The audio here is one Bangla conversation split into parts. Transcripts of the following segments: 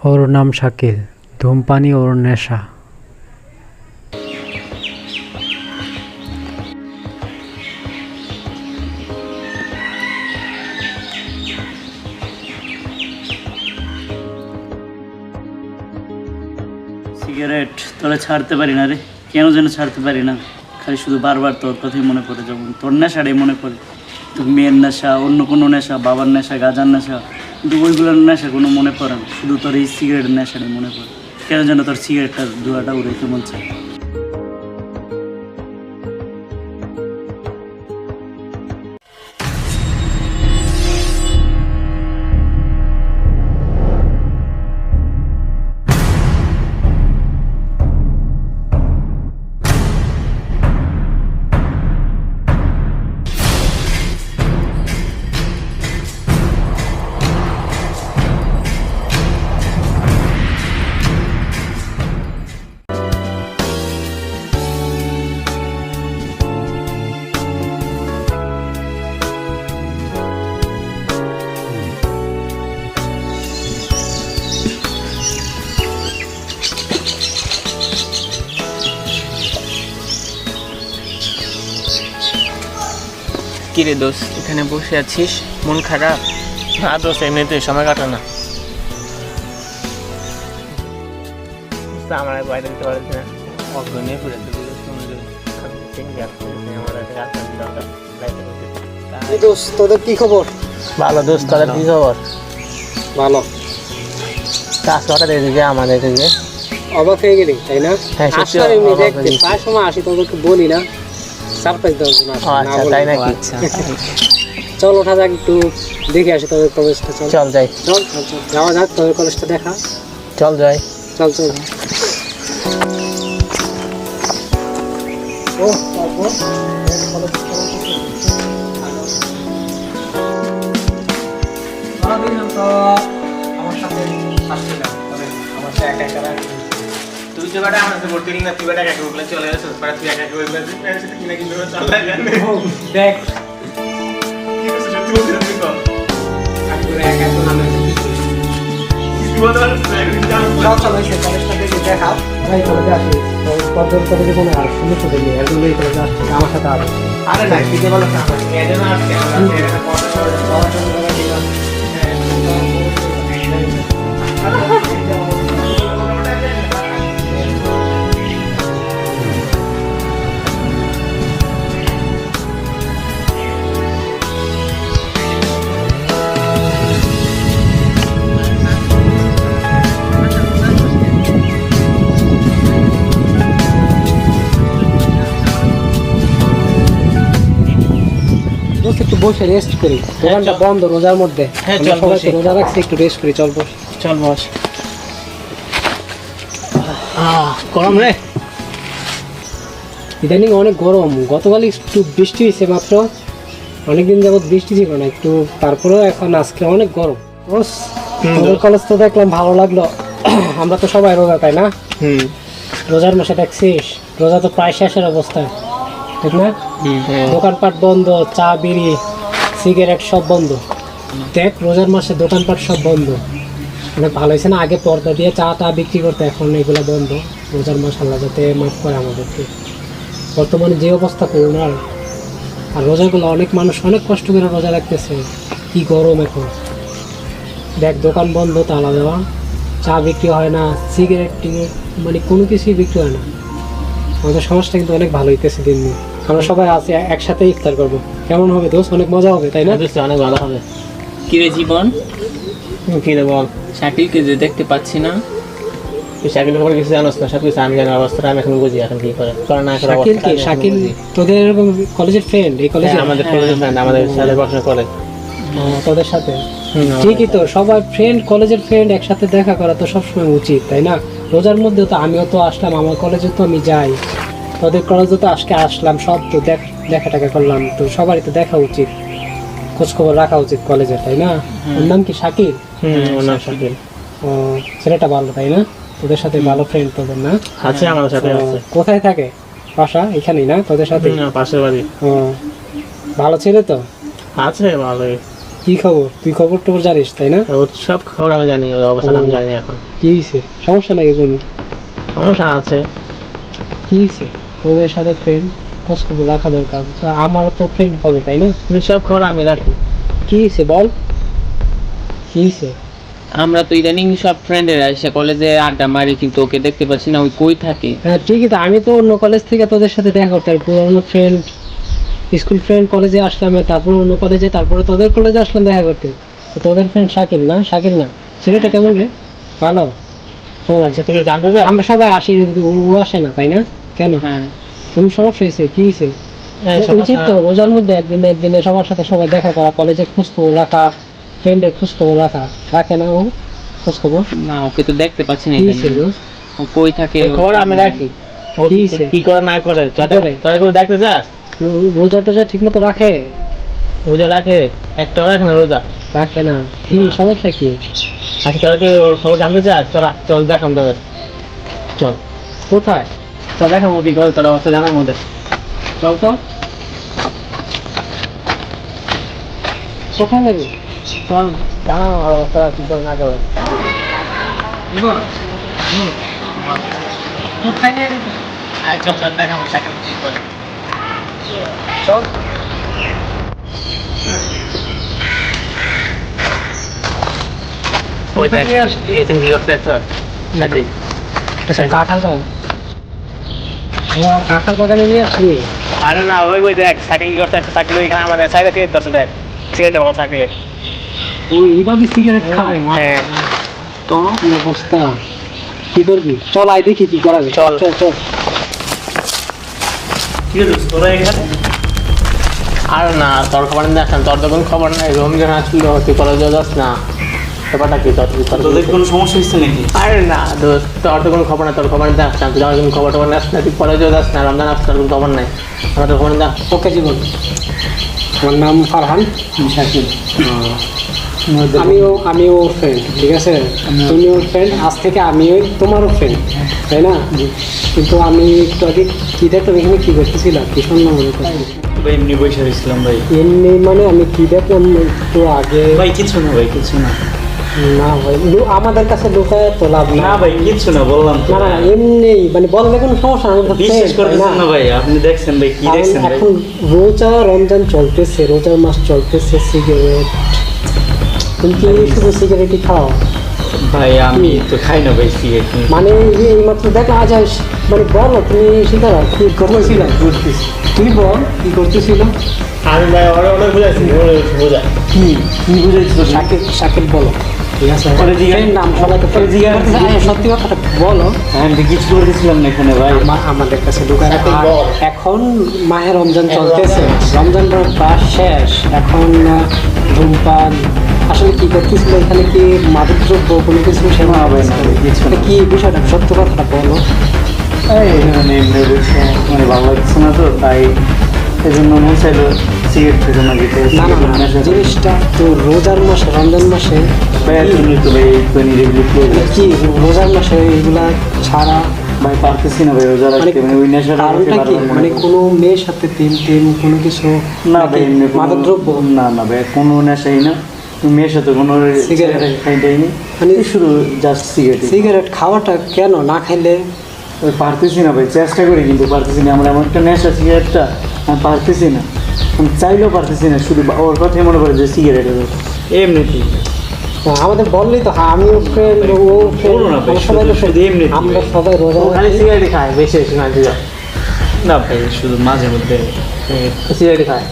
ওর নাম শাকিল, ধূমপানি ওর নেশা। সিগারেট তোরা ছাড়তে পারি না রে, কেন যেন ছাড়তে পারি না। খালি শুধু বারবার তোর কথাই মনে পড়ে, যেমন তোর নেশাটাই মনে পড়ে। তো মেয়ের নেশা, অন্য কোনো নেশা, বাবার নেশা, গাজার নেশা, কিন্তু ওইগুলোর নেশা কোনো মনে পড়ে না। শুধু তোর এই সিগারেটের নেশাটাই মনে পড়ে। কেন যেন তোর সিগারেটটার ধোঁয়াটা উড়াইতে মন চায়। কিরে দোস্ত, এখানে বসে আছিস, মন খারাপ? না দোস্ত, এমনিতে সময় কাটে না। আমার বাইরে দিতে পারছি না, অগ্রণীয় ঘুরে তোদের কি খবর? ভালো দোস্ত, তাদের কি খবর? ভালো। কাজ কটা দেখে আমাদের থেকে অবাক হয়ে গেলি, তাই না? হ্যাঁ, সত্যি আসলে এমনি অবাক দেখতে হয়ে গেছি। প্রায় সময় আসি, তোদেরকে বলি না, সারপ্রাইজ দেওয়ার জন্য আসি, না আচ্ছা, বলে। তাই নাকি? আচ্ছা, চল ওঠা যাক, একটু দেখে আসি তোদের কলেজটা। চল চল যাই, চল চল চল, যাওয়া যাক, তোদের কলেজটা দেখা। চল যাই। চল চল। ও তারপর আমার সাথে আসছে না, আমার সাথে একা একা রাখি। তুই তো বেটা আমার সাথে ভর্তি না, তুই বেটা একা বলে চলে আসছিস, বেটা তুই একা বলে কিনা কিন্তু চল লাগে। দেখ কি করছিস তুই? বলছিস তুই তো আমি তোর একা একা নামে তুই বলতে পারছিস না, একদিন যাও। চল চল, এসে কলেজটা দেখে দেখাও। এই কলেজে আসি, তোর কলেজে কোনো আর সুন্দর সুন্দর নেই, একদম এই কলেজে আসছে, আমার সাথে আসছে। আরে না, তুই যে বলো না, এজন্য আসছে, আমরা এখানে পড়াশোনা করে দোস্ত একটু বসে রেস্ট করি, দোকানটা বন্ধ রোজার মধ্যে। হ্যাঁ, আমরা চল সবাই বসি। তো রোজা রাখছি, একটু রেস্ট করি, চল বস। চল বস। গরম রে। ইদানিং অনেক গরম, গতকাল একটু বৃষ্টি হয়েছে মাত্র, অনেকদিন যাবত বৃষ্টি ছিল না একটু, তারপরেও এখন আজকে অনেক গরম। তোদের কলেজ তো দেখলাম, ভালো লাগলো। আমরা তো সবাই রোজা, তাই না? রোজার মাসে দেখছিস, রোজা তো প্রায় শেষের অবস্থা, ঠিক না? দোকানপাট বন্ধ, চা বিড়ি সিগারেট সব বন্ধ। দেখ রোজার মাসে দোকানপাট সব বন্ধ, অনেক ভালো হয়েছে না? আগে পর্দা দিয়ে চা টা বিক্রি করতে, এখন এগুলো বন্ধ। রোজার মাস আল্লাহ যাতে মাফ করে আমাদেরকে। বর্তমানে যে অবস্থা করোনার, আর রোজাগুলো অনেক মানুষ অনেক কষ্ট করে রোজা রাখতেছে, কি গরম এখন। দেখ দোকান বন্ধ, তালা দেওয়া, চা বিক্রি হয় না, সিগারেট টিগারেট মানে কোনো কিছুই বিক্রি হয় না। আমাদের সমাজটা কিন্তু অনেক ভালো হইতেছে দিন দিন। আমরা সবাই আছি, একসাথে ইফতার করবো, কেমন হবে দোস্ত? অনেক মজা হবে, তাই না? অনেক ভালো হবে। কিরে জীবন, কি রে বল? শাকিলকে যে দেখতে পাচ্ছি না। তুই শাকিল ব্যাপারে কিছু জানোস না? সব কিছু আমি জানার অবস্থাটা আমি এখন বুঝি, এখন কি করে করে না করে শাকিল কি? শাকিল তোদের এরকম কলেজের ফ্রেন্ড? এই কলেজে আমাদের কলেজের ফ্রেন্ড, আমাদের সাথে পড়াশোনা করে। তোদের সাথে ঠিকই তো, সবাই ফ্রেন্ড, কলেজের ফ্রেন্ড, একসাথে দেখা করা তো সবসময় উচিত, তাই না? রোজার মধ্যে তো আমিও তো আসলাম, আমার কলেজে তো আমি যাই, তোদের কলেজে তো আজকে আসলাম, সব তো দেখা টাকা করলাম, তো সবারই তো দেখা উচিত, খোঁজখবর রাখা উচিত কলেজের, তাই না? ওর নাম কি? শাকিল? ওর নাম শাকিল। ও, ছেলেটা ভালো, তাই না? তোদের সাথে ভালো ফ্রেন্ড তোদের, না? আছে আমাদের সাথে আছে। কোথায় থাকে? বাসা এখানেই না তোদের সাথে? পাশের বাড়ি। ও, ভালো ছেলে তো? আছে ভালোই। কি খবর? তুই খবর টবর জানিস তাই না? ওর সব খবর আমি জানি, ওর অবস্থা আমি জানি এখন। কি হয়েছে? সমস্যা নাই কোনো? সমস্যা আছে। কি হয়েছে? তোদের সাথে ফ্রেন্ড খোঁজ খবর রাখা দরকার। আমারও তো ফ্রেন্ড হবে তাই না? কিন্তু সব খবর আমি রাখি। কি হয়েছে বল? কি হয়েছে? আমরা তো ইদানিং সব ফ্রেন্ডেরা এসে কলেজে আড্ডা মারি, কিন্তু ওকে দেখতে পাচ্ছি না, ওই কই থাকে? হ্যাঁ ঠিকই তো, আমি তো অন্য কলেজ থেকে তোদের সাথে দেখা করতে পুরোনো ফ্রেন্ড, স্কুল ফ্রেন্ড কলেজে আসলাম, তারপর অন্য কলেজে, তারপরে তোদের কলেজে আসলাম দেখা করতে। তো তোদের ফ্রেন্ড শাকিল না? শাকিল না, ছেলেটা কেমন রে? ভালো। ও আচ্ছা, তুমি জানতে চাও? আমরা সবাই আসি, ও আসে না তাই না? কেন? হ্যাঁ, তুমি সমস্যা হয়েছে? কি হয়েছে? উচিত তো রোজার মধ্যে একদিনে সবার সাথে সবাই দেখা করা, কলেজে খোঁজ খবর রাখা, ফ্রেন্ডের খোঁজ খবর রাখা। রাখে না ও খোঁজ খবর? না ওকে তো দেখতে পাচ্ছি না কি এখানে। হয়েছে গো? ও কই থাকে? খবর আমি রাখি। ও কি হয়েছে? কি করে না করে তোরা কেউ দেখতে চাস? রোজা টোজা ঠিক মতো রাখে? রোজা রাখে? একটা রাখে না রোজা? রাখে না? কি সমস্যা কি? আচ্ছা, তোরা কি ওর খবর জানতে চাস? তোরা চল দেখাম তোদের। চল কোথায়? তো দেখাবো কি করে তোরা অবস্থা জানার মধ্যে। চল তো। কোথায় যাবি? চল জানাও আর অবস্থা কি করে না করে। কোথায় যাবি? একদম চল দেখাবো সাইকেল কি করে। চল। ওই দেখ এই তুমি কি করতে চল সাথে। কাঁঠাল দাও। কাঁঠাল বাগানে নিয়ে আসি। আরে না, ওই দেখ সাইকেল কি করতে একটা সাইকেল ওইখানে আমাদের সাইডে থেকে দশ দেখ সিগারেট দেবো সাইকেল। ওই এইভাবে সিগারেট খায়? হ্যাঁ তো কি অবস্থা? কি করবি? চল আয় দেখি কি করা যায়। চল। চল চল। কি হলো তোরা এখানে? আর না, তোর খবর নিয়ে আসলাম। তোর তো কোনো খবর নাই, রমজান আসলো, তুই কলেজে যাস না, ব্যাপারটা কি তোর? তোদের কোনো সমস্যা হচ্ছে নাকি? আরে না দোস্ত, তোর তো কোনো খবর নাই, তোর খবর নিতে আসলাম। তুই আমার কোনো খবর টবর নিয়ে না, তুই কলেজে যাস না, রমজান আসছে, তোর কোনো খবর নাই, আমার তোর খবর নিতে। ওকে জীবন, আমার নাম ফারহান শাকিল। আমিও ওর ফ্রেন্ড, ঠিক আছে? তুমি ওর ফ্রেন্ড, আজ থেকে আমিও তোমারও ফ্রেন্ড, তাই না? কিন্তু আমি একটু আগে কি দেখলাম, এখানে কি করতেছিলাম, কি শুনলাম মনে করছি? ভাই এমনি বসে রয়েছিলাম ভাই। এমনি মানে আমি কি দেখলাম একটু আগে? ভাই কিছু না ভাই, কিছু না। না ভাই, আমাদের কাছে লুকায় তো লাভ না। না ভাই কিছু না, বললাম তো। না না, এমনি মানে বললে কোনো সমস্যা না, আমরা বিশ্বাস friend, করতেছেন তাই না ভাই? আপনি দেখছেন ভাই, কি কারণ দেখছেন ভাই? এখন রমজান চলতেছে, রোজার মাস চলতেছে, সিগারেট, তুমি কি শুধু সিগারেটই খাও? ভাই আমি তো খাই না ভাই সিগারেট। মানে এই মাত্র দেখো আজ মানে বলো তুমি শিকার কি করতেছিল? তুমি বল কি করতেছিল? আমি ভাই অনেক বুঝাইছি, বোঝা কি বুঝেছিল? শাকিল বলো, ঠিক আছে? পরে জিজ্ঞাসা- Friend নাম সবাই তো পরে জিজ্ঞাসা- সত্যি কথাটা বলো। আমি তো কিছু করতেছিলাম না এখানে ভাই। আমাদের কাছে লুকায় রাখো। শাকিল বল। এখন মাহে রমজান চলতেছে, রমজান মাস শেষ, এখন ধূমপান আসলে কি করতেছিল এখানে? কি মাদকদ্রব্য কোনো কিছু সেবা হবে না? কিছু না। কি বিষয়টা সত্য কথাটা বলো। এই মানে এমনি বসে মানে ভালো লাগছে না তো, তাই এই জন্য মন চাইলো সিগারেট খেতে না দিতে। না না না, জিনিসটা তো রোজার মাসে, রমজান মাসে ভাইয়ের জন্যই তো ভাই একটু নিরিবিলি কি রোজার মাসে এগুলা ছাড়া ভাই পারতেছি না ভাই রোজা রাখতে, মানে ওই নেশাটা আমাকে কারণটা কি? বারবার মনে মানে পড়ে। কোনো মেয়ের সাথে প্রেম কোনো কিছু না ভাই এমনি কোনো- মাদকদ্রব্য? না না ভাই কোনো নেশাই না, মেয়ের সাথে কোনো সিগারেট? খাইটাইনি, মানে এই শুধু জাস্ট সিগারেট। সিগারেট খাওয়াটা কেন না খাইলে? ওই পারতেছি না ভাই, চেষ্টা করি কিন্তু পারতেছি না। আমার এমন একটা নেশা সিগারেটটা, আমি পারতেছি না, আমি চাইলেও পারতেছি না। শুধু ওর কথাই মনে পড়ে যে সিগারেট এমনিতে। আমাদের বললেই তো, হ্যাঁ আমিও ফ্রেন্ড, ও বলো না ভাই, সবাই তো শুধু friend। এমনিতে। আমরা সবাই রোজা খালি রাখি। সিগারেট খায়, বেশি বেশি না দিও। না ভাই শুধু মাঝে মধ্যে সিগারেট খায়।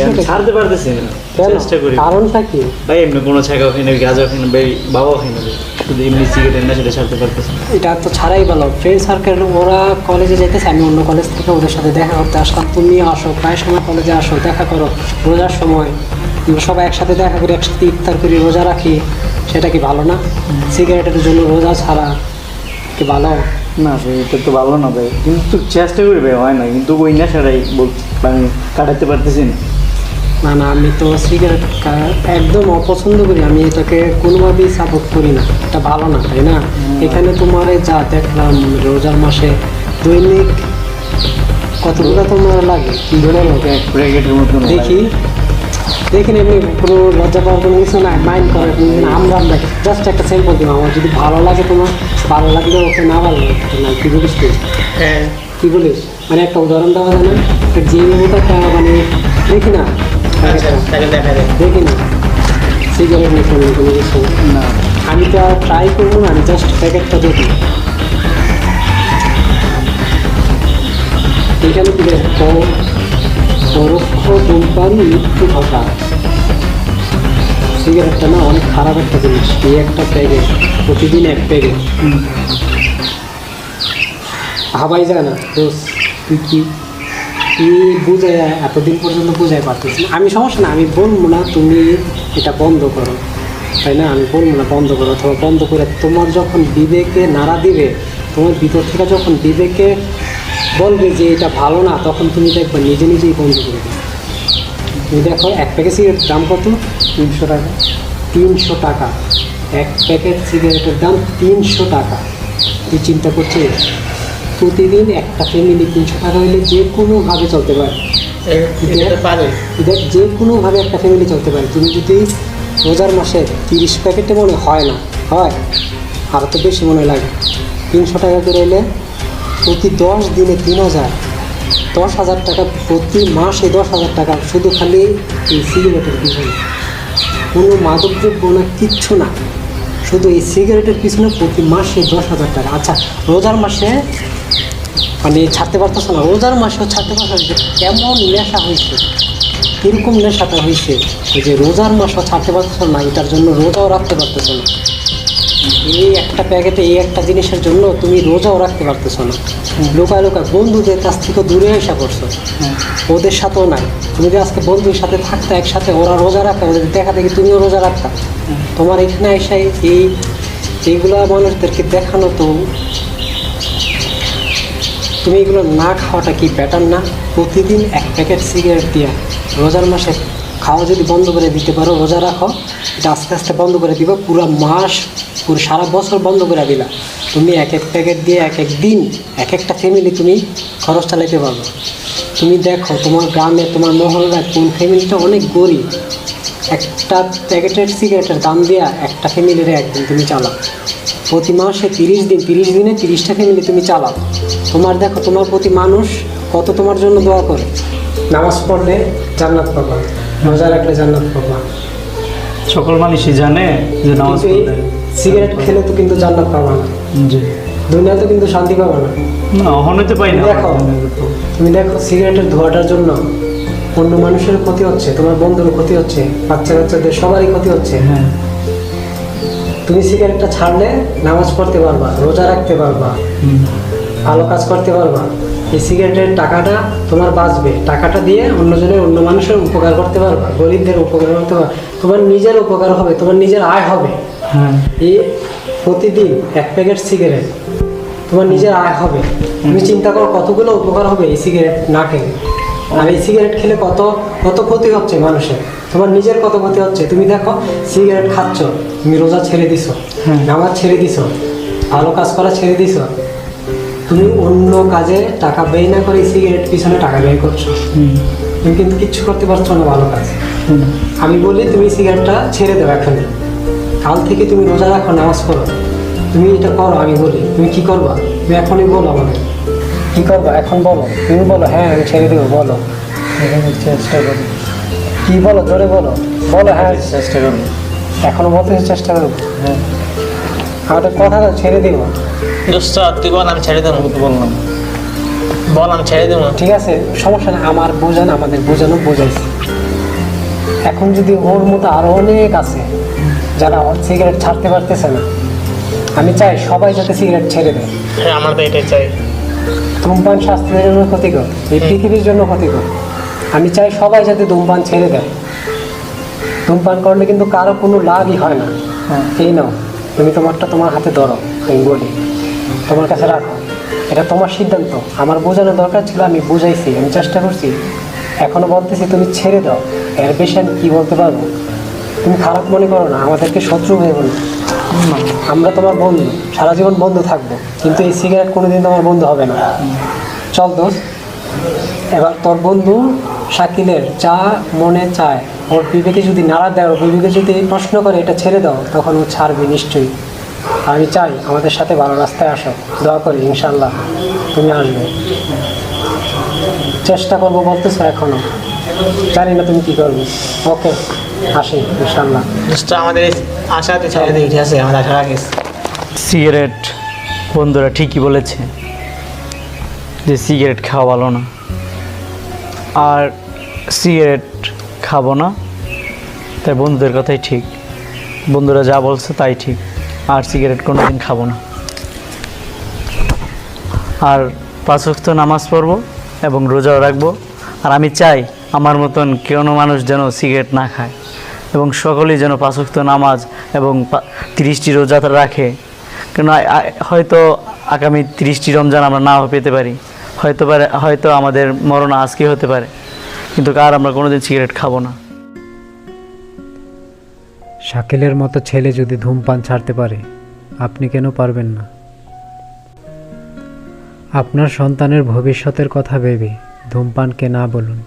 আমি ছাড়তে পারতেছি না, কেন? চেষ্টা করি। কারণটা কি? ভাই এমনি কোনো ছাগাও খাই না, গাঁজা খাই না ভাই, বাবাও খাই না ভাই, শুধু এমনি সিগারেটের নেশাটা ছাড়তে পারতেছি না। এটা তো ছাড়াই ভালো। ফ্রেন্ড সার্কেল, ওরা কলেজে যেতেছে, আমি অন্য কলেজ থেকে ওদের সাথে দেখা করতে আসলাম। তুমি আসো, প্রায় সময় কলেজে আসো, দেখা করো রোজার সময়, আমরা সবাই একসাথে দেখা করি, একসাথে ইফতার করি, রোজা রাখি, সেটা কি ভালো না? সিগারেটের জন্য রোজা ছাড়া কি ভালো? না ভাই এটা তো ভালো না ভাই, কিন্তু চেষ্টা করি ভাই, হয় না, কিন্তু ওই নেশাটাই বলছি আমি কাটাতে পারতেছি না। না না, আমি তো সিগারেট একদম অপছন্দ করি, আমি এটাকে কোনোভাবেই সাপোর্ট করি না, এটা ভালো না, তাই না? এখানে তোমার যা দেখলাম রোজার মাসে দৈনিক কতগুলো তোমার লাগে? কি ধরে এক প্যাকেটের মতন দেখি দেখেন এমনি কোনো লজ্জা পাওয়ার কোনো কিছু নাই, মাইন্ড করার কোনো কিছু না। আমরা জাস্ট একটা স্যাম্পল দিব, আমার যদি ভালো লাগে তোমার, ভালো লাগলে ওকে, না ভালো লাগে না, কী বলিস তুই? হ্যাঁ কী বলিস? মানে একটা উদাহরণ দেওয়া যায় না, যে মতো একটা মানে দেখি না, আচ্ছা তাকে দেখা যায়। দেখি না সিগারেট নিয়ে কোনো কিছু না আমি তো আর ট্রাই করবো না, আমি জাস্ট প্যাকেটটা দেখি। এখানে কি পরোক্ষ ধূমপান মৃত্যু ঘটা। সিগারেটটা না অনেক খারাপ একটা জিনিস। এই একটা প্যাকেট, প্রতিদিন এক প্যাকেট হাবাই যায় না। তো তুই কি বুঝায় এতদিন পর্যন্ত বুঝাই পারতিস না। আমি সমস্যা না, আমি বলবো না তুমি এটা বন্ধ করো, তাই না? আমি বলবো না বন্ধ করো, অথবা বন্ধ করে তোমার যখন বিবেকে নাড়া দিবে, তোমার ভিতর থেকে যখন বিবেকে বলবে যে এটা ভালো না, তখন তুমি দেখবে নিজে নিজেই বন্ধ করে দেবে। তুমি দেখো এক প্যাকেট সিগারেটের দাম কত? 300 টাকা। 300 টাকা এক প্যাকেট সিগারেটের দাম, 300 টাকা। তুই চিন্তা করছিস প্রতিদিন একটা ফ্যামিলি 300 টাকা হলে যে কোনোভাবে চলতে পারে। এটা পারে দেখ যে কোনোভাবে একটা ফ্যামিলি চলতে পারে। তুমি যদি রোজার মাসে 30 প্যাকেটে মনে হয় না, হয় আর তো বেশি মনে লাগে। 300 টাকা করে এলে প্রতি 10 দিনে 3000, 10,000 টাকা প্রতি মাসে, 10,000 টাকা শুধু খালি এই সিগারেটের পিছনে। কোনো মাদকদ্রব্য না, কিচ্ছু না, শুধু এই সিগারেটের পিছনে প্রতি মাসে 10,000 টাকা। আচ্ছা রোজার মাসে মানে ছাড়তে পারতেছো না, রোজার মাসেও ছাড়তে পারছো না, কেমন নেশা হয়েছে, কীরকম নেশাটা হয়েছে যে রোজার মাসও ছাড়তে পারতেছো না, এটার জন্য রোজাও রাখতে পারতেছো না। এই একটা প্যাকেটে এই একটা জিনিসের জন্য তুমি রোজাও রাখতে পারতেছো না। লোকায় বন্ধুদের কাছ থেকে দূরে আসা করছো, ওদের সাথেও নাই। তুমি যদি আজকে বন্ধুর সাথে থাকতে একসাথে, ওরা রোজা রাখতে, ওদের দেখা দেখি তুমিও রোজা রাখতা। তোমার এখানে এসে এইগুলা মানুষদেরকে দেখানো, তো তুমি এগুলো না খাওয়াটা কি ব্যাটার না? প্রতিদিন এক প্যাকেট সিগারেট দিয়া রোজার মাসে খাওয়া যদি বন্ধ করে দিতে পারো, রোজা রাখো, এটা আস্তে আস্তে বন্ধ করে দিবা, পুরো মাস, পুরো সারা বছর বন্ধ করে দিলা। তুমি এক এক প্যাকেট দিয়ে এক এক দিন এক একটা ফ্যামিলি তুমি খরচ চালাইতে পারবে। তুমি দেখো তোমার গ্রামে, তোমার মহল্লায় কোন ফ্যামিলিটা অনেক গরিব, একটা প্যাকেটের সিগারেটের দাম দেওয়া একটা ফ্যামিলির একদিন তুমি চালাও। প্রতি মাসে 30 দিন, 30 দিনে 30টা ফ্যামিলি তুমি চালাও। তোমার দেখো তোমার প্রতি মানুষ কত তোমার জন্য দোয়া করে। নামাজ পড়লে জান্নাত পাবা, রোজা রাখলে জান্নাত পাবা। সকল মানুষই জানে যে নামাজ কিন্তু এই পড়লে সিগারেট খেলে তো কিন্তু জান্নাত পাবা না, জি দুনিয়াতে কিন্তু শান্তি পাবা না। না হতে পাই না। তুমি দেখো সিগারেটের ধোঁয়াটার জন্য অন্য মানুষের ক্ষতি হচ্ছে, তোমার বন্ধুর ক্ষতি হচ্ছে, বাচ্চাদের সবারই ক্ষতি হচ্ছে। হ্যাঁ তুমি সিগারেটটা ছাড়লে নামাজ পড়তে পারবা, রোজা রাখতে পারবা, ভালো কাজ করতে পারবা। এই সিগারেটের টাকাটা তোমার বাঁচবে, টাকাটা দিয়ে অন্য মানুষের উপকার করতে পারবা, গরিবদের উপকার করতে পারবা, তোমার নিজের উপকার হবে, তোমার নিজের আয় হবে। হ্যাঁ এই প্রতিদিন এক প্যাকেট সিগারেট তোমার নিজের আয় হবে। তুমি চিন্তা করো কতগুলো উপকার হবে এই সিগারেট না খেলে। আর এই সিগারেট খেলে কত কত ক্ষতি হচ্ছে মানুষের, তোমার নিজের কত ক্ষতি হচ্ছে। তুমি দেখো সিগারেট খাচ্ছ, তুমি রোজা ছেড়ে দিছো, নামাজ ছেড়ে দিছো, ভালো কাজ করা ছেড়ে দিছো, তুমি অন্য কাজে টাকা ব্যয় না করে সিগারেট পিছনে টাকা ব্যয় করছো। তুমি কিন্তু কিচ্ছু করতে পারছো না ভালো কাজ। আমি বলি তুমি সিগারেটটা ছেড়ে দাও এখনই, কাল থেকে তুমি রোজা রাখো, নামাজ পড়ো, তুমি এটা করো। আমি বলি তুমি কি করবা, তুমি এখনই বলো আমাকে কি করবা, এখন বলো, তুমি বলো হ্যাঁ আমি ছেড়ে দেবো, বলো চেষ্টা করি। কি বলো, জোরে বলো, বলো হ্যাঁ চেষ্টা করবো। এখনো বলতে চেষ্টা করবো। হ্যাঁ আমাদের কথা ছেড়ে দিব, দোস্ত তুই বল আমি ছেড়ে দেবো, বললাম বল আমি ছেড়ে দেবো। ঠিক আছে সমস্যা না, আমার বোঝান, আমাদের বোঝানো বোঝাইছি। এখন যদি ওর মতো আরো অনেক আছে যারা সিগারেট ছাড়তে পারতেছে না, আমি চাই সবাই যাতে সিগারেট ছেড়ে দেয়। হ্যাঁ আমার তো এটাই চাই। ধূমপান স্বাস্থ্যের জন্য ক্ষতিকর, এই পৃথিবীর জন্য ক্ষতিকর। আমি চাই সবাই যাতে ধূমপান ছেড়ে দেয়। ধূমপান করলে কিন্তু কারো কোনো লাভই হয় না। এই নাও তুমি তোমারটা তোমার হাতে ধরো, আমি বলি তোমার কাছে রাখো, এটা তোমার সিদ্ধান্ত। আমার বোঝানো দরকার ছিল, আমি বুঝাইছি, আমি চেষ্টা করছি, এখনও বলতেছি তুমি ছেড়ে দাও। এর বেশি আমি কী বলতে পারবো? তুমি খারাপ মনে করো না, আমাদেরকে শত্রু ভেবো না। আমরা তোমার বন্ধু, সারা জীবন বন্ধু থাকবো, কিন্তু এই সিগারেট কোনোদিন তোমার বন্ধু হবে না। চল দোস্ত, এবার তোর বন্ধু শাকিলের যা মনে চায়, ওর বিবেকে যদি নাড়া দেয়, ওর বিবেকে যদি প্রশ্ন করে এটা ছেড়ে দাও, তখন ও ছাড়বে নিশ্চয়ই। আমি চাই আমাদের সাথে ভালো রাস্তায় আসো, দোয়া করি ইনশাল্লাহ তুমি আসবে। চেষ্টা করবো বলতেছো এখনো, জানি না তুমি কি করবে। ওকে, আসি ইনশাল্লাহ। দোস্ত আমাদের এই আশাতে ছেড়ে দিই, ঠিক আছে? আমাদের আশা রাখিস। সিগারেট, বন্ধুরা ঠিকই বলেছে যে সিগারেট খাওয়া ভালো না, আর সিগারেট খাবো না, তাই বন্ধুদের কথাই ঠিক, বন্ধুরা যা বলছে তাই ঠিক, আর সিগারেট কোনো দিন খাবো না। আর 5 ওয়াক্ত নামাজ পড়বো এবং রোজাও রাখবো। আর আমি চাই আমার মতন কোনো মানুষ যেন সিগারেট না খায়, এবং সকলেই যেন 5 ওয়াক্ত নামাজ এবং 30টি রোজা রাখে। কেন হয়তো আগামী 30টি রমজান আমরা নাও পেতে পারি, হয়তো আমাদের মরণ আজকে হতে পারে, কিন্তু আর আমরা কোনোদিন সিগারেট খাবো না। শাকিলের মতো ছেলে যদি ধূমপান ছাড়তে পারে, আপনি কেন পারবেন না? আপনার সন্তানের ভবিষ্যতের কথা ভেবে ধূমপানকে না বলুন।